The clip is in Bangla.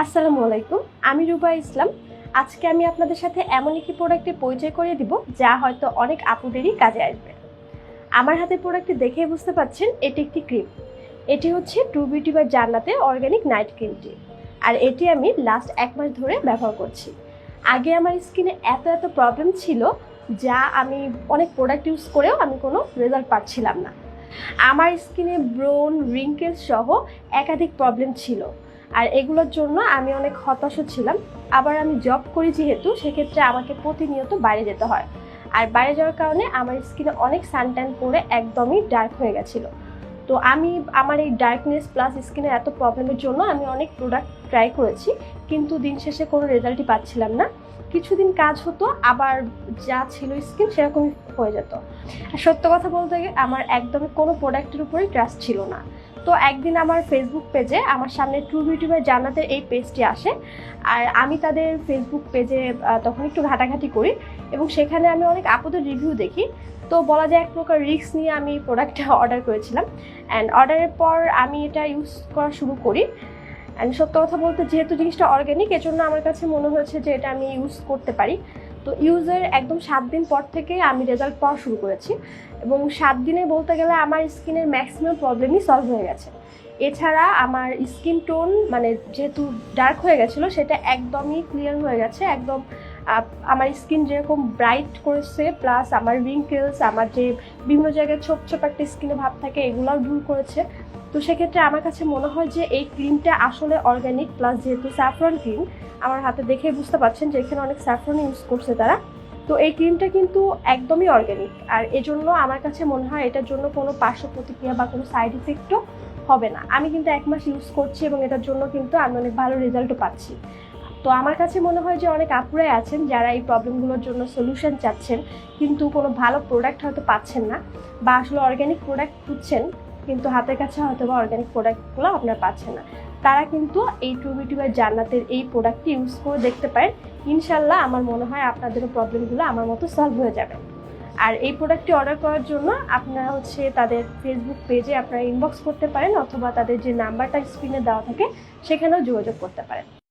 আসসালামু আলাইকুম, আমি রুবা ইসলাম। আজকে আমি আপনাদের সাথে এমন একটি প্রোডাক্টের পরিচয় করিয়ে দিব যা হয়তো অনেক আপুদেরই কাজে আসবে। আমার হাতে প্রোডাক্টটি দেখেই বুঝতে পারছেন এটি একটি ক্রিম। এটি হচ্ছে ট্রু বিউটি বাই জান্নাতের অর্গানিক নাইট ক্রিমটি। আর এটি আমি লাস্ট 1 মাস ধরে ব্যবহার করছি। আগে আমার স্কিনে এত প্রবলেম ছিল যা আমি অনেক প্রোডাক্ট ইউজ করেও আমি কোনো রেজাল্ট পাচ্ছিলাম না। আমার স্কিনে ব্রন, রিঙ্কেলস সহ একাধিক প্রবলেম ছিল। আর এগুলোর জন্য আমি অনেক হতাশ ছিলাম। আবার আমি জব করি যেহেতু, সেক্ষেত্রে আমাকে প্রতিনিয়ত বাইরে যেতে হয়। আর বাইরে যাওয়ার কারণে আমার স্কিনে অনেক সানট্যান পড়ে একদমই ডার্ক হয়ে গেছিলো। তো আমি আমার এই ডার্কনেস প্লাস স্কিনের এত প্রবলেমের জন্য আমি অনেক প্রোডাক্ট ট্রাই করেছি, কিন্তু দিন শেষে কোনো রেজাল্টই পাচ্ছিলাম না। কিছুদিন কাজ হতো, আবার যা ছিল স্কিন সেরকমই হয়ে যেত। সত্য কথা বলতে গেলে আমার একদমই কোনো প্রোডাক্টের উপরেই ট্রাস্ট ছিল না। তো একদিন আমার ফেসবুক পেজে আমার সামনে ট্রু বিউটি বাই জান্নাতের এই পেজটি আসে। আর আমি তাদের ফেসবুক পেজে তখন একটু ঘাটাঘাটি করি এবং সেখানে আমি অনেক আপুদের রিভিউ দেখি। তো বলা যায় এক প্রকার রিস্ক নিয়ে আমি প্রোডাক্টটা অর্ডার করেছিলাম। অ্যান্ড অর্ডারের পর আমি এটা ইউজ করা শুরু করি। অ্যান্ড সত্য কথা বলতে যেহেতু জিনিসটা অর্গ্যানিক, এজন্য আমার কাছে মনে হয়েছে যে এটা আমি ইউজ করতে পারি। তো ইউজের একদম 7 দিন পর থেকে আমি রেজাল্ট পাওয়া শুরু করেছি এবং 7 দিনে বলতে গেলে আমার স্কিনের ম্যাক্সিমাম প্রবলেমই সলভ হয়ে গেছে। এছাড়া আমার স্কিন টোন মানে যেহেতু ডার্ক হয়ে গেছিলো সেটা একদমই ক্লিয়ার হয়ে গেছে। একদম আমার স্কিন যেরকম ব্রাইট করেছে, প্লাস আমার রিঙ্কেলস, আমার যে বিভিন্ন জায়গায় ছোপ একটা স্কিনে ভাব থাকে এগুলোও দূর করেছে। তো সেক্ষেত্রে আমার কাছে মনে হয় যে এই ক্রিমটা আসলে অর্গ্যানিক, প্লাস যেহেতু স্যাফরন ক্রিম, আমার হাতে দেখে বুঝতে পারছেন যে এখানে অনেক স্যাফরন ইউজ করছে তারা। তো এই ক্রিমটা কিন্তু একদমই অর্গ্যানিক, আর এজন্য আমার কাছে মনে হয় এটার জন্য কোনো পার্শ্ব প্রতিক্রিয়া বা কোনো সাইড ইফেক্টও হবে না। আমি কিন্তু 1 মাস ইউজ করছি এবং এটার জন্য কিন্তু আমি অনেক ভালো রেজাল্টও পাচ্ছি। তো আমার কাছে মনে হয় যে অনেক আপুরাই আছেন যারা এই প্রবলেমগুলোর জন্য সলিউশন চাচ্ছেন, কিন্তু কোনো ভালো প্রোডাক্ট হয়তো পাচ্ছেন না, বা আসলে অর্গ্যানিক প্রোডাক্ট খুঁজছেন কিন্তু হাতের কাছে হয়তো বা অর্গ্যানিক প্রোডাক্টগুলো আপনারা পাচ্ছেন না। তারা কিন্তু এই ট্রু বিউটি বাই জান্নাতের এই প্রোডাক্টটি ইউজ করে দেখতে পারেন। ইনশাল্লাহ আমার মনে হয় আপনাদেরও প্রবলেমগুলো আমার মতো সলভ হয়ে যাবে। আর এই প্রোডাক্টটি অর্ডার করার জন্য আপনারা তাদের ফেসবুক পেজে আপনারা ইনবক্স করতে পারেন, অথবা তাদের যে নাম্বারটা স্ক্রিনে দেওয়া থাকে সেখানেও যোগাযোগ করতে পারেন।